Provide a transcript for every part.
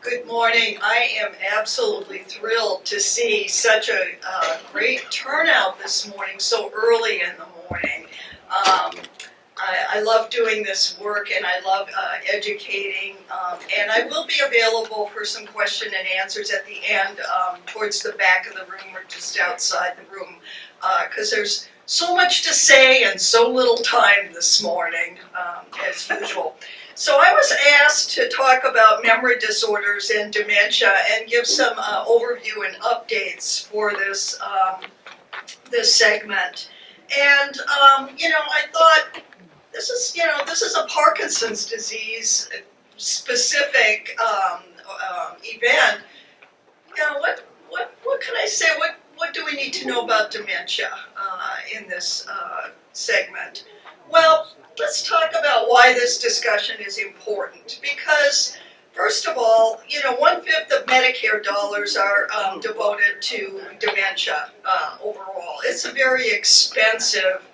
Good morning. I am absolutely thrilled to see such a great turnout this morning, so early in the morning. I love doing this work and I love educating, and I will be available for some question and answers at the end towards the back of the room or just outside the room, because there's so much to say and so little time this morning, as usual. So I was asked to talk about memory disorders and dementia and give some overview and updates for this segment. And I thought this is a Parkinson's disease specific event. What can I say? What do we need to know about dementia in this segment? Well, let's talk about why this discussion is important. Because, first of all, 1/5 of Medicare dollars are devoted to dementia overall. It's a very expensive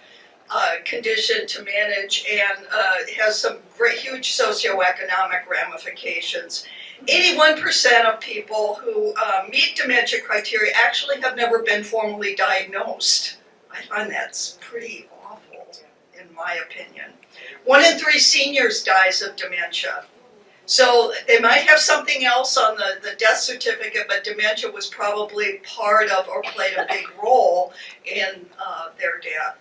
condition to manage, and it has some huge socioeconomic ramifications. 81% of people who meet dementia criteria actually have never been formally diagnosed. I find that's pretty awful, in my opinion. 1 in 3 seniors dies of dementia. So they might have something else on the death certificate, but dementia was probably part of or played a big role in their death.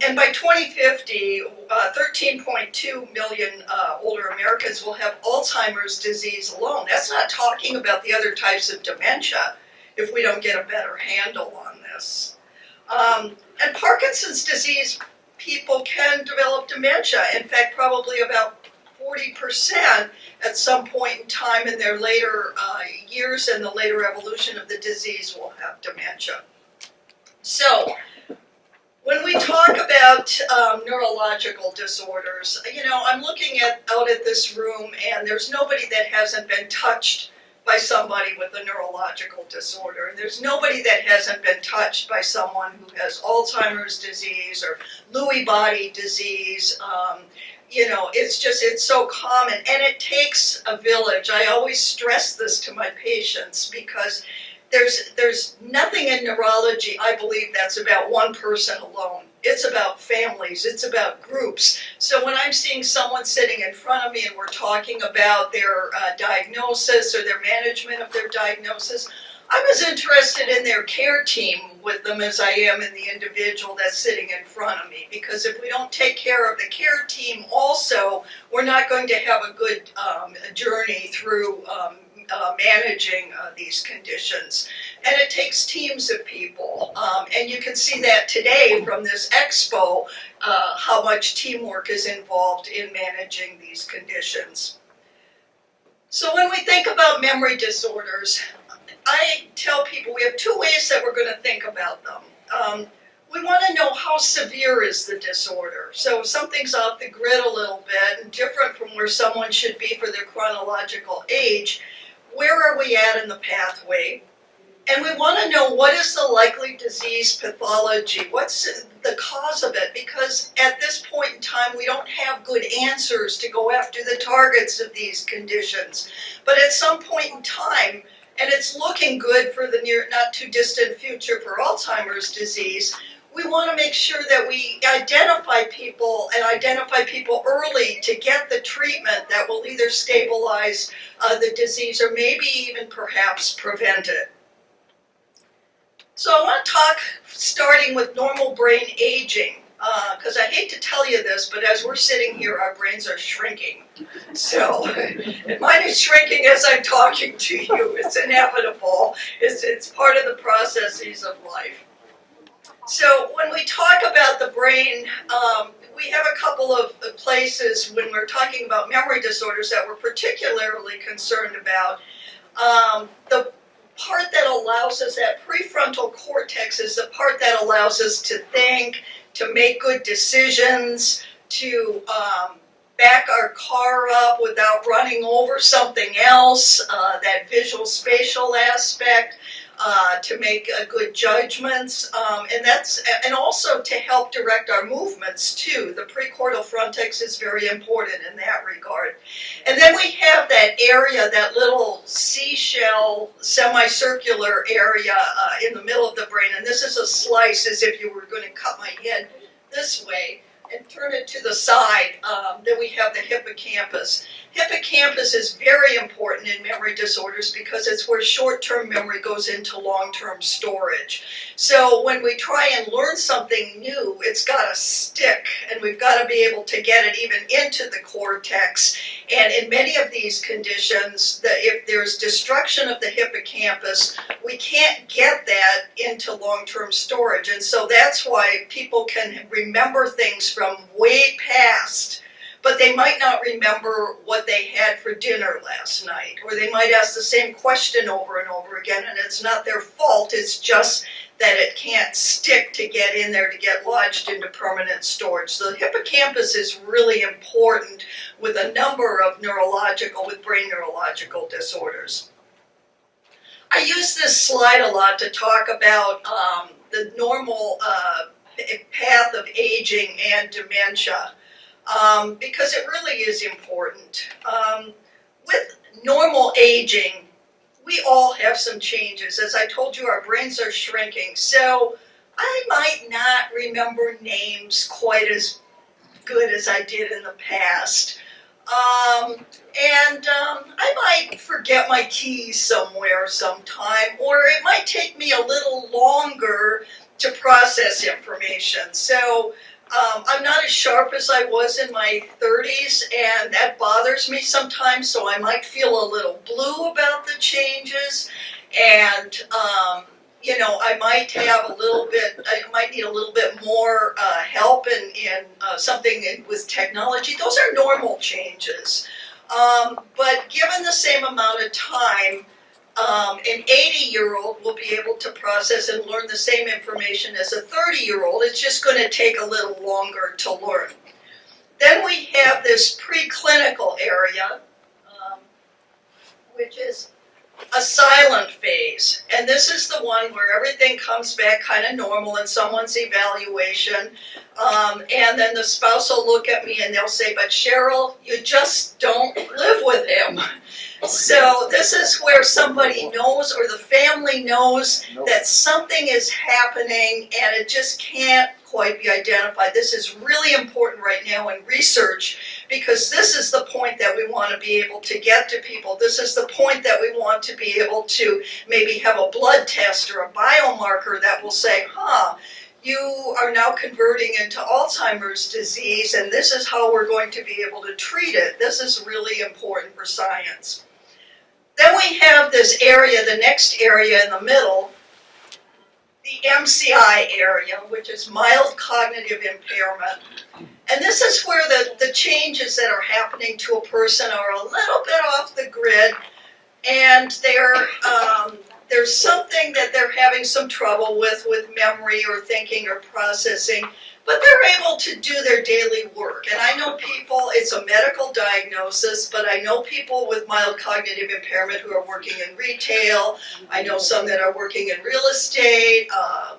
And by 2050, 13.2 million older Americans will have Alzheimer's disease alone. That's not talking about the other types of dementia if we don't get a better handle on this. And Parkinson's disease, people can develop dementia. In fact, probably about 40% at some point in time in their later years and the later evolution of the disease will have dementia. So, when we talk about neurological disorders, I'm looking out at this room, and there's nobody that hasn't been touched by somebody with a neurological disorder. And there's nobody that hasn't been touched by someone who has Alzheimer's disease or Lewy body disease. It's so common, and it takes a village. I always stress this to my patients because there's nothing in neurology, I believe, that's about one person alone. It's about families, it's about groups. So when I'm seeing someone sitting in front of me and we're talking about their diagnosis or their management of their diagnosis, I'm as interested in their care team with them as I am in the individual that's sitting in front of me. Because if we don't take care of the care team also, we're not going to have a good journey through managing these conditions. And it takes teams of people. And you can see that today from this Expo, how much teamwork is involved in managing these conditions. So when we think about memory disorders, I tell people we have 2 ways that we're going to think about them. We want to know how severe is the disorder. So if something's off the grid a little bit and different from where someone should be for their chronological age, where are we at in the pathway? And we want to know what is the likely disease pathology, what's the cause of it, because at this point in time we don't have good answers to go after the targets of these conditions. But at some point in time, and it's looking good for the near, not too distant future for Alzheimer's disease, we want to make sure that we identify people early to get the treatment that will either stabilize the disease or maybe even perhaps prevent it. So I want to talk starting with normal brain aging, because I hate to tell you this, but as we're sitting here, our brains are shrinking. So, and mine is shrinking as I'm talking to you. It's inevitable. It's part of the processes of life. So when we talk about the brain, we have a couple of places when we're talking about memory disorders that we're particularly concerned about. The part that allows us, that prefrontal cortex is the part that allows us to think, to make good decisions, to back our car up without running over something else, that visual spatial aspect. to make good judgments, and also to help direct our movements too. The precordial frontex is very important in that regard. And then we have that area, that little seashell, semicircular area in the middle of the brain, and this is a slice as if you were going to cut my head this way and turn it to the side. Then we have the hippocampus. Hippocampus is very important in memory disorders because it's where short-term memory goes into long-term storage. So when we try and learn something new, it's got to stick, and we've got to be able to get it even into the cortex. And in many of these conditions, if there's destruction of the hippocampus, we can't get that into long-term storage. And so that's why people can remember things from way past, but they might not remember what they had for dinner last night, or they might ask the same question over and over again, and it's not their fault, it's just that it can't stick to get in there, to get lodged into permanent storage. So the hippocampus is really important with a number of brain neurological disorders. I use this slide a lot to talk about the normal path of aging and dementia. Because it really is important. With normal aging, we all have some changes. As I told you, our brains are shrinking. So I might not remember names quite as good as I did in the past. I might forget my keys somewhere sometime, or it might take me a little longer to process information. So I'm not as sharp as I was in my 30s, and that bothers me sometimes, so I might feel a little blue about the changes, and I might need a little bit more help in something with technology. Those are normal changes. But given the same amount of time, an 80-year-old will be able to process and learn the same information as a 30-year-old. It's just going to take a little longer to learn. Then we have this preclinical area, which is a silent phase. And this is the one where everything comes back kind of normal in someone's evaluation. And then the spouse will look at me and they'll say, "But Cheryl, you just don't live with him." So this is where somebody knows, or the family knows, that something is happening and it just can't quite be identified. This is really important right now in research, because this is the point that we want to be able to get to people. This is the point that we want to be able to maybe have a blood test or a biomarker that will say, you are now converting into Alzheimer's disease, and this is how we're going to be able to treat it. This is really important for science. Then we have this area, the next area in the middle, the MCI area, which is mild cognitive impairment. And this is where the changes that are happening to a person are a little bit off the grid, and there's something that they're having some trouble with memory or thinking or processing, but they're able to do their daily work. And I know people, it's a medical diagnosis, but I know people with mild cognitive impairment who are working in retail. I know some that are working in real estate.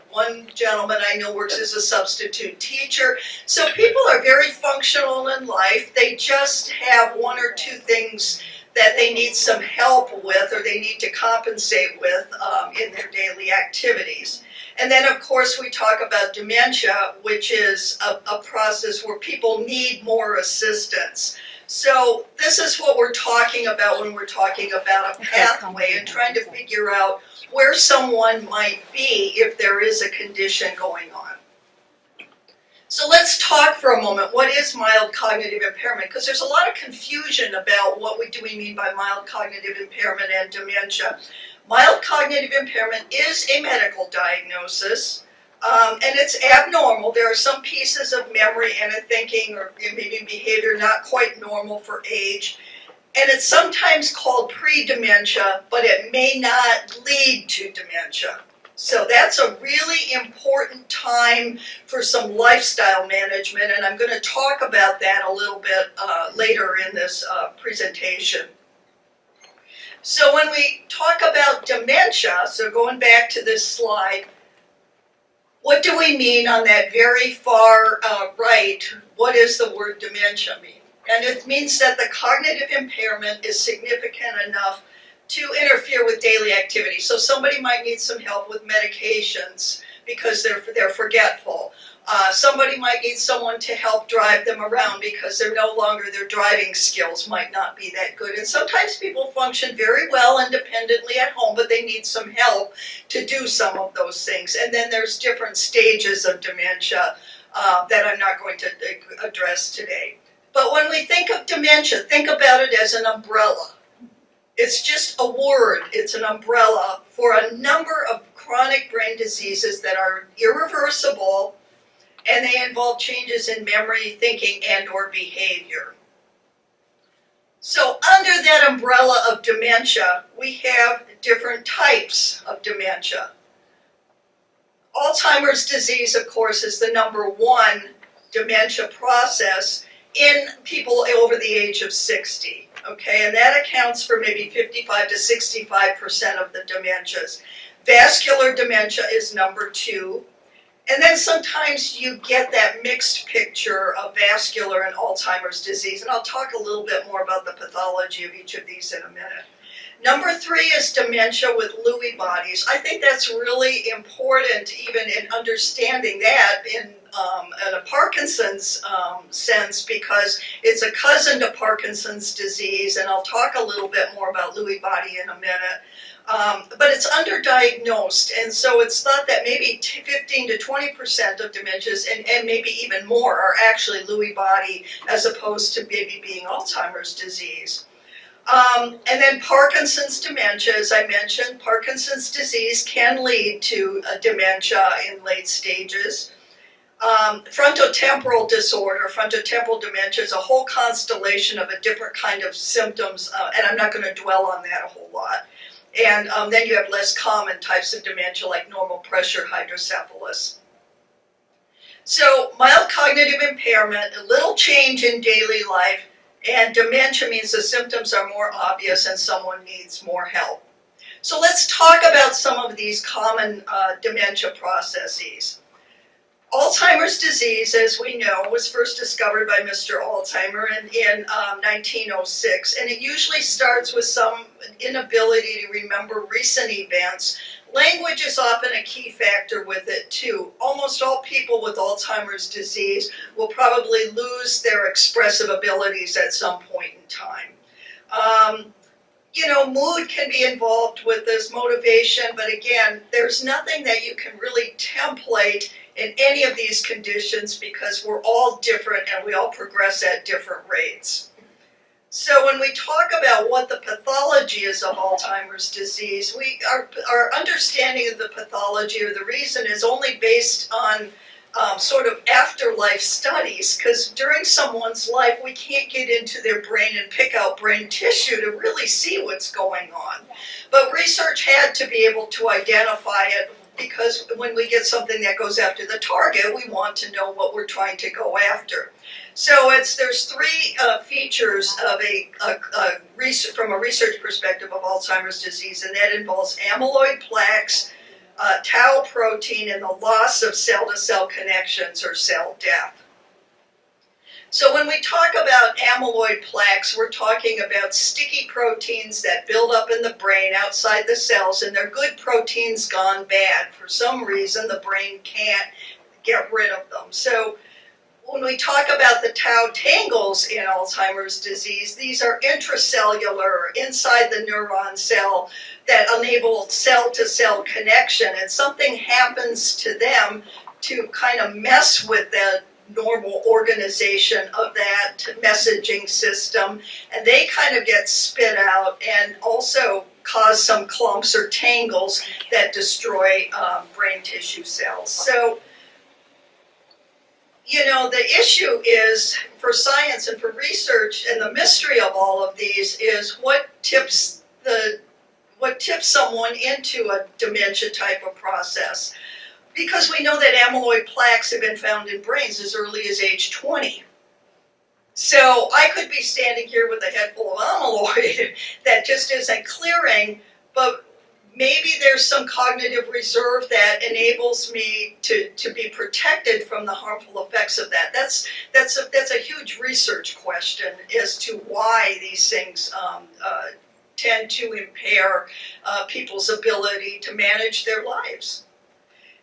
One gentleman I know works as a substitute teacher. So people are very functional in life. They just have one or two things that they need some help with, or they need to compensate with in their daily activities. And then, of course, we talk about dementia, which is a process where people need more assistance. So this is what we're talking about when we're talking about a pathway and trying to figure out where someone might be if there is a condition going on. So let's talk for a moment. What is mild cognitive impairment? Because there's a lot of confusion about what do we mean by mild cognitive impairment and dementia. Mild cognitive impairment is a medical diagnosis, and it's abnormal. There are some pieces of memory and a thinking or maybe behavior not quite normal for age. And it's sometimes called pre-dementia, but it may not lead to dementia. So that's a really important time for some lifestyle management, and I'm going to talk about that a little bit later in this presentation. So when we talk about dementia, so going back to this slide, what do we mean on that very far right? What does the word dementia mean? And it means that the cognitive impairment is significant enough to interfere with daily activity. So somebody might need some help with medications because they're forgetful. Somebody might need someone to help drive them around because their driving skills might not be that good. And sometimes people function very well independently at home, but they need some help to do some of those things. And then there's different stages of dementia that I'm not going to address today. But when we think of dementia, think about it as an umbrella. It's just a word. It's an umbrella for a number of chronic brain diseases that are irreversible, and they involve changes in memory, thinking, and or behavior. So under that umbrella of dementia, we have different types of dementia. Alzheimer's disease, of course, is the number one dementia process in people over the age of 60. Okay, and that accounts for maybe 55 to 65% of the dementias. Vascular dementia is number two. And then sometimes you get that mixed picture of vascular and Alzheimer's disease, and I'll talk a little bit more about the pathology of each of these in a minute. Number three is dementia with Lewy bodies. I think that's really important even in understanding that in a Parkinson's sense, because it's a cousin to Parkinson's disease, and I'll talk a little bit more about Lewy body in a minute. But it's underdiagnosed, and so it's thought that maybe 15 to 20% of dementias, and maybe even more, are actually Lewy body as opposed to maybe being Alzheimer's disease. And then Parkinson's dementia, as I mentioned, Parkinson's disease can lead to a dementia in late stages. Frontotemporal disorder, frontotemporal dementia, is a whole constellation of a different kind of symptoms, and I'm not going to dwell on that a whole lot. And then you have less common types of dementia like normal pressure hydrocephalus. So mild cognitive impairment, a little change in daily life, and dementia means the symptoms are more obvious and someone needs more help. So let's talk about some of these common dementia processes. Alzheimer's disease, as we know, was first discovered by Mr. Alzheimer in 1906, and it usually starts with some inability to remember recent events. Language is often a key factor with it too. Almost all people with Alzheimer's disease will probably lose their expressive abilities at some point in time. Mood can be involved with this, motivation, but again, there's nothing that you can really template in any of these conditions because we're all different and we all progress at different rates. So when we talk about what the pathology is of Alzheimer's disease, our understanding of the pathology or the reason is only based on sort of afterlife studies, because during someone's life we can't get into their brain and pick out brain tissue to really see what's going on. But research had to be able to identify it, because when we get something that goes after the target, we want to know what we're trying to go after. So there's three features of from a research perspective of Alzheimer's disease, and that involves amyloid plaques, tau protein, and the loss of cell-to-cell connections or cell death. So when we talk about amyloid plaques, we're talking about sticky proteins that build up in the brain outside the cells, and they're good proteins gone bad. For some reason, the brain can't get rid of them. So when we talk about the tau tangles in Alzheimer's disease, these are intracellular, inside the neuron cell, that enable cell-to-cell connection, and something happens to them to kind of mess with the normal organization of that messaging system, and they kind of get spit out and also cause some clumps or tangles that destroy brain tissue cells. So, the issue is, for science and for research, and the mystery of all of these is what tips someone into a dementia type of process. Because we know that amyloid plaques have been found in brains as early as age 20. So I could be standing here with a head full of amyloid that just isn't clearing, but maybe there's some cognitive reserve that enables me to be protected from the harmful effects of that. That's a huge research question as to why these things tend to impair people's ability to manage their lives.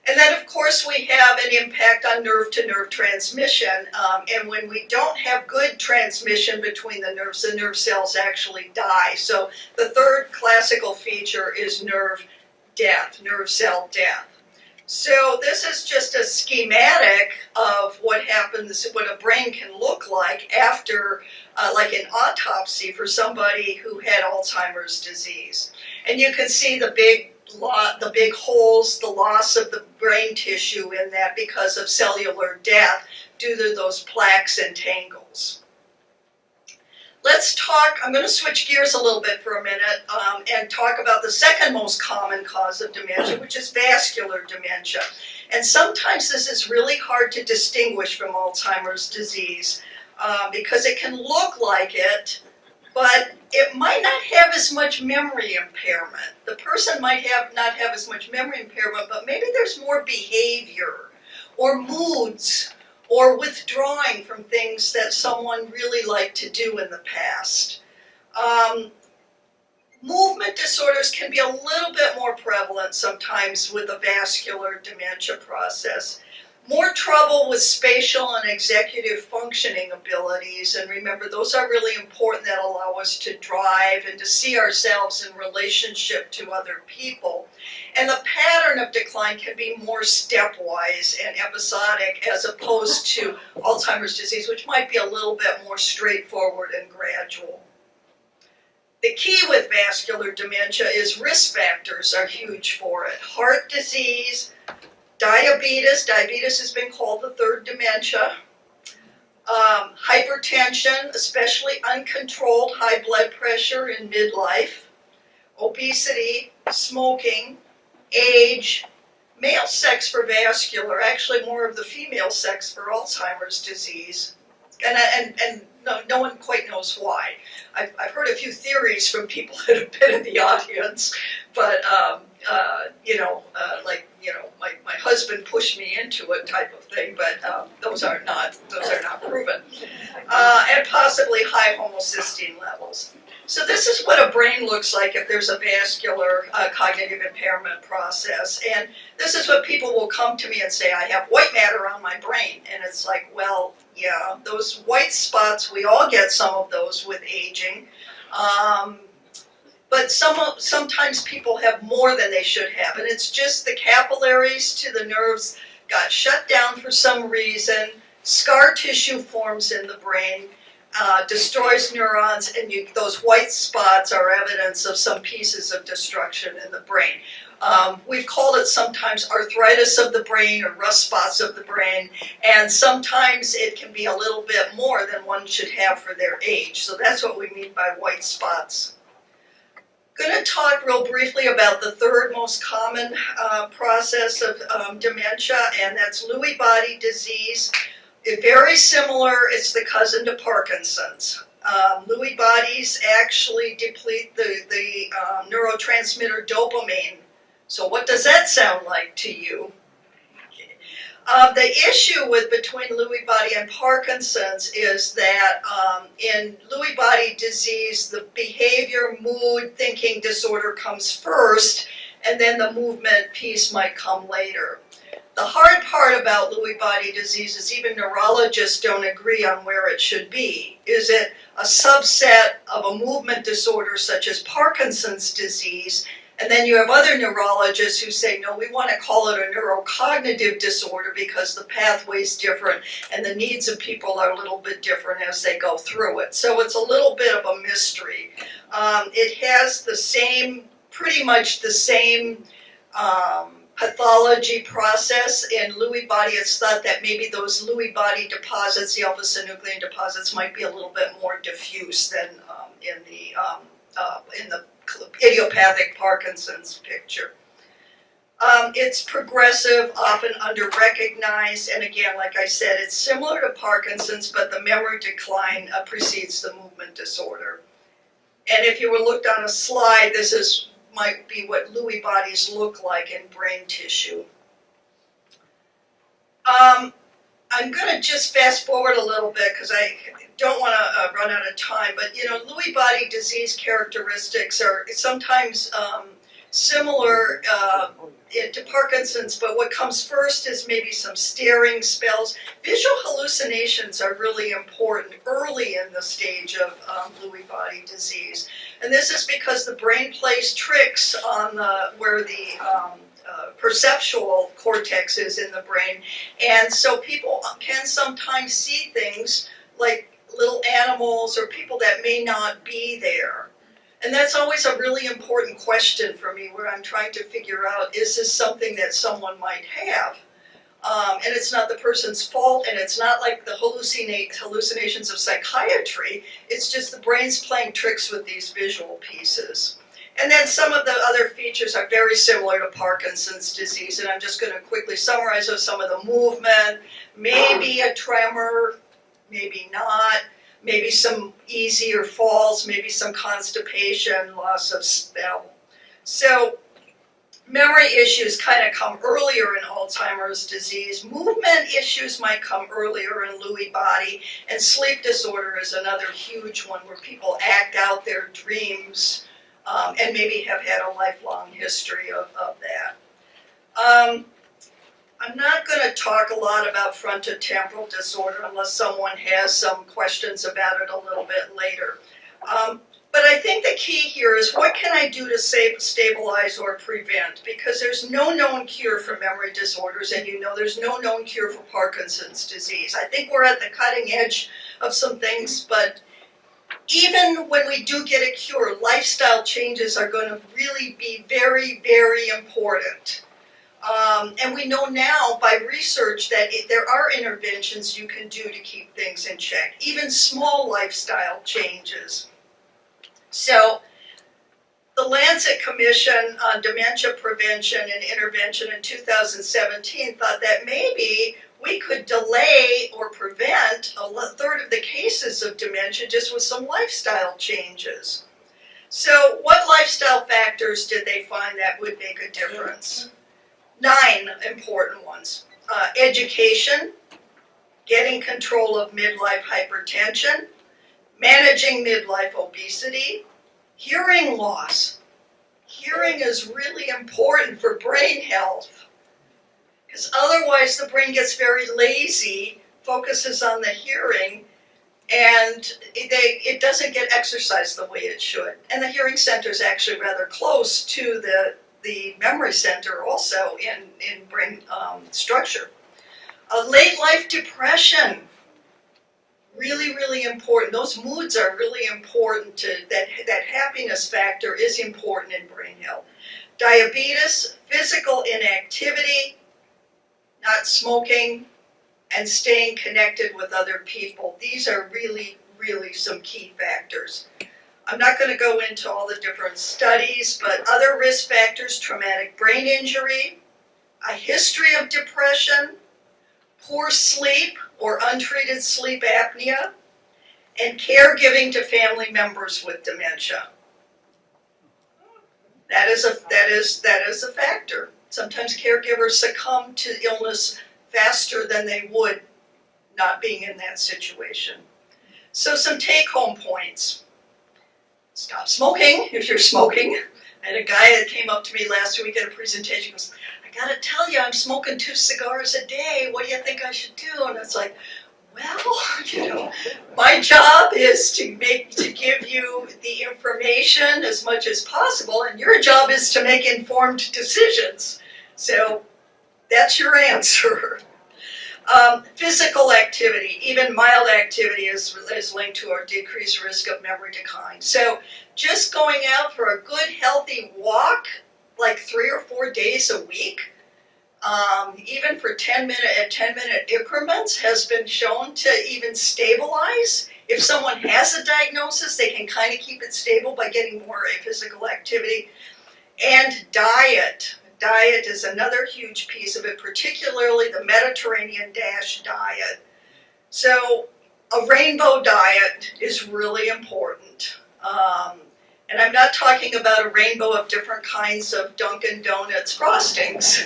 And then, of course, we have an impact on nerve-to-nerve transmission. And when we don't have good transmission between the nerve cells actually die. So the third classical feature is nerve death, nerve cell death. So this is just a schematic of what happens, what a brain can look like after, like an autopsy for somebody who had Alzheimer's disease. And you can see the big holes, the loss of the brain tissue in that because of cellular death due to those plaques and tangles. Let's talk, I'm going to switch gears a little bit for a minute and talk about the second most common cause of dementia, which is vascular dementia. And sometimes this is really hard to distinguish from Alzheimer's disease because it can look like it, but it might not have as much memory impairment. The person might not have as much memory impairment, but maybe there's more behavior or moods or withdrawing from things that someone really liked to do in the past. Movement disorders can be a little bit more prevalent sometimes with the vascular dementia process. More trouble with spatial and executive functioning abilities, and remember those are really important that allow us to drive and to see ourselves in relationship to other people. And the pattern of decline can be more stepwise and episodic as opposed to Alzheimer's disease, which might be a little bit more straightforward and gradual. The key with vascular dementia is risk factors are huge for it. Heart disease, diabetes has been called the third dementia. Hypertension, especially uncontrolled high blood pressure in midlife. Obesity, smoking, age, male sex for vascular, actually more of the female sex for Alzheimer's disease. And no one quite knows why. I've heard a few theories from people that have been in the audience, but my husband pushed me into it type of thing, but those are not proven. And possibly high homocysteine levels. So this is what a brain looks like if there's a vascular cognitive impairment process. And this is what people will come to me and say, I have white matter on my brain. And it's like, well, yeah, those white spots, we all get some of those with aging. But sometimes people have more than they should have. And it's just the capillaries to the nerves got shut down for some reason. Scar tissue forms in the brain. Destroys neurons, and those white spots are evidence of some pieces of destruction in the brain. We've called it sometimes arthritis of the brain or rust spots of the brain, and sometimes it can be a little bit more than one should have for their age. So that's what we mean by white spots. I'm going to talk real briefly about the third most common process of dementia, and that's Lewy body disease. Very similar, it's the cousin to Parkinson's. Lewy bodies actually deplete the neurotransmitter dopamine. So what does that sound like to you? The issue between Lewy body and Parkinson's is that in Lewy body disease, the behavior, mood, thinking disorder comes first, and then the movement piece might come later. The hard part about Lewy body disease is even neurologists don't agree on where it should be. Is it a subset of a movement disorder such as Parkinson's disease? And then you have other neurologists who say, no, we want to call it a neurocognitive disorder because the pathway's different and the needs of people are a little bit different as they go through it. So it's a little bit of a mystery. It has pretty much the same pathology process in Lewy body. It's thought that maybe those Lewy body deposits, the alpha-synuclein deposits, might be a little bit more diffuse than in the idiopathic Parkinson's picture. It's progressive, often under-recognized, and again, like I said, it's similar to Parkinson's, but the memory decline precedes the movement disorder. And if you were looked on a slide, this might be what Lewy bodies look like in brain tissue. I'm going to just fast forward a little bit because I don't want to run out of time, but Lewy body disease characteristics are sometimes similar to Parkinson's, but what comes first is maybe some staring spells. Visual hallucinations are really important early in the stage of Lewy body disease, and this is because the brain plays tricks on where the perceptual cortex is in the brain, and so people can sometimes see things like little animals or people that may not be there. And that's always a really important question for me, where I'm trying to figure out, is this something that someone might have? And it's not the person's fault, and it's not like the hallucinations of psychiatry. It's just the brain's playing tricks with these visual pieces. And then some of the other features are very similar to Parkinson's disease, and I'm just going to quickly summarize those. Some of the movement, maybe a tremor, maybe not, maybe some easier falls, maybe some constipation, loss of smell. So memory issues kind of come earlier in Alzheimer's disease. Movement issues might come earlier in Lewy body, and sleep disorder is another huge one where people act out their dreams and maybe have had a lifelong history of that. I'm not going to talk a lot about frontotemporal disorder unless someone has some questions about it a little bit later. But I think the key here is, what can I do to stabilize or prevent? Because there's no known cure for memory disorders, and there's no known cure for Parkinson's disease. I think we're at the cutting edge of some things, but even when we do get a cure, lifestyle changes are going to really be very, very important. And we know now by research that there are interventions you can do to keep things in check, even small lifestyle changes. So the Lancet Commission on Dementia Prevention and Intervention in 2017 thought that maybe we could delay or prevent a third of the cases of dementia just with some lifestyle changes. So what lifestyle factors did they find that would make a difference? 9 important ones. Education, getting control of midlife hypertension, managing midlife obesity, hearing loss. Hearing is really important for brain health, because otherwise the brain gets very lazy, focuses on the hearing, and it doesn't get exercised the way it should. And the hearing center is actually rather close to the memory center also in brain structure. Late life depression, really, really important. Those moods are really important. That happiness factor is important in brain health. Diabetes, physical inactivity, not smoking, and staying connected with other people. These are really, really some key factors. I'm not going to go into all the different studies, but other risk factors: traumatic brain injury, a history of depression, poor sleep or untreated sleep apnea, and caregiving to family members with dementia. That is a factor. Sometimes caregivers succumb to illness faster than they would not being in that situation. So some take-home points. Stop smoking if you're smoking. I had a guy that came up to me last week at a presentation, goes, "I gotta tell you, I'm smoking 2 cigars a day. What do you think I should do?" And it's like, well, my job is to give you the information as much as possible, and your job is to make informed decisions. So that's your answer. Physical activity, even mild activity, is linked to a decreased risk of memory decline. So just going out for a good, healthy walk, like 3 or 4 days a week, even for 10-minute increments, has been shown to even stabilize. If someone has a diagnosis, they can kind of keep it stable by getting more physical activity. And diet. Diet is another huge piece of it, particularly the Mediterranean DASH diet. So a rainbow diet is really important. And I'm not talking about a rainbow of different kinds of Dunkin' Donuts frostings.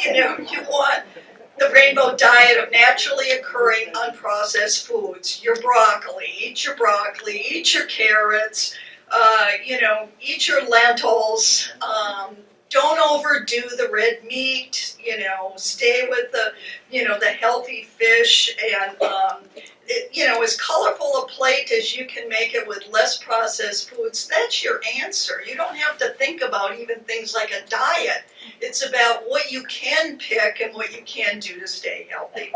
You want the rainbow diet of naturally occurring unprocessed foods. Your broccoli, eat your carrots, eat your lentils. Don't overdo the red meat, stay with the healthy fish, and, as colorful a plate as you can make it with less processed foods. That's your answer. You don't have to think about even things like a diet. It's about what you can pick and what you can do to stay healthy.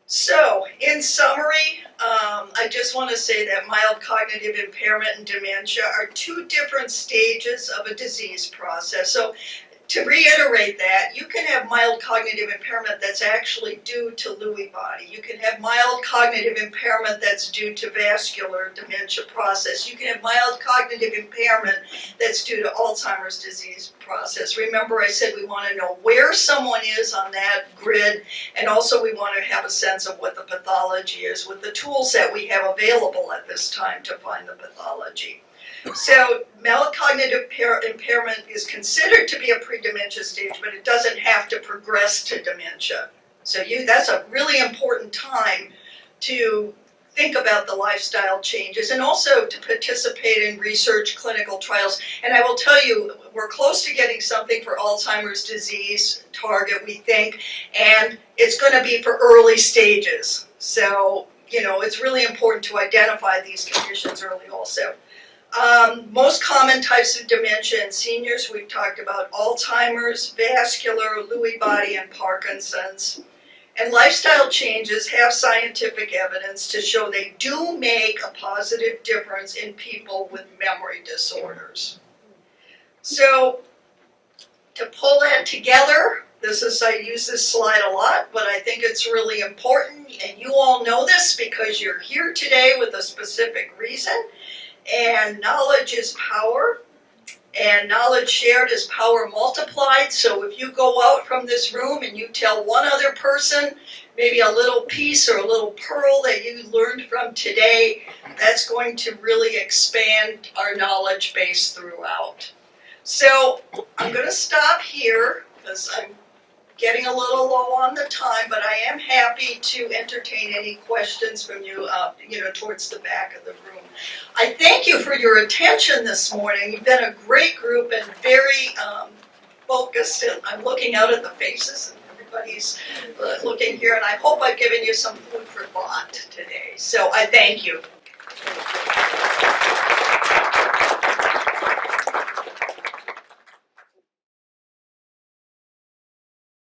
So, in summary, I just want to say that mild cognitive impairment and dementia are two different stages of a disease process. So, to reiterate that, you can have mild cognitive impairment that's actually due to Lewy body. You can have mild cognitive impairment that's due to vascular dementia process. You can have mild cognitive impairment that's due to Alzheimer's disease process. Remember, I said we want to know where someone is on that grid, and also we want to have a sense of what the pathology is with the tools that we have available at this time to find the pathology. So mild cognitive impairment is considered to be a pre-dementia stage, but it doesn't have to progress to dementia. So that's a really important time to think about the lifestyle changes and also to participate in research clinical trials. And I will tell you, we're close to getting something for Alzheimer's disease target, we think, and it's going to be for early stages. So, it's really important to identify these conditions early also. Most common types of dementia in seniors, we've talked about Alzheimer's, vascular, Lewy body, and Parkinson's. And lifestyle changes have scientific evidence to show they do make a positive difference in people with memory disorders. So, to pull that together, I use this slide a lot, but I think it's really important, and you all know this because you're here today with a specific reason. And knowledge is power, and knowledge shared is power multiplied. So if you go out from this room and you tell one other person maybe a little piece or a little pearl that you learned from today, that's going to really expand our knowledge base throughout. So I'm going to stop here because I'm getting a little low on the time, but I am happy to entertain any questions from you, towards the back of the room. I thank you for your attention this morning. You've been a great group and very focused. And I'm looking out at the faces, and everybody's looking here, and I hope I've given you some food for thought today. So I thank you.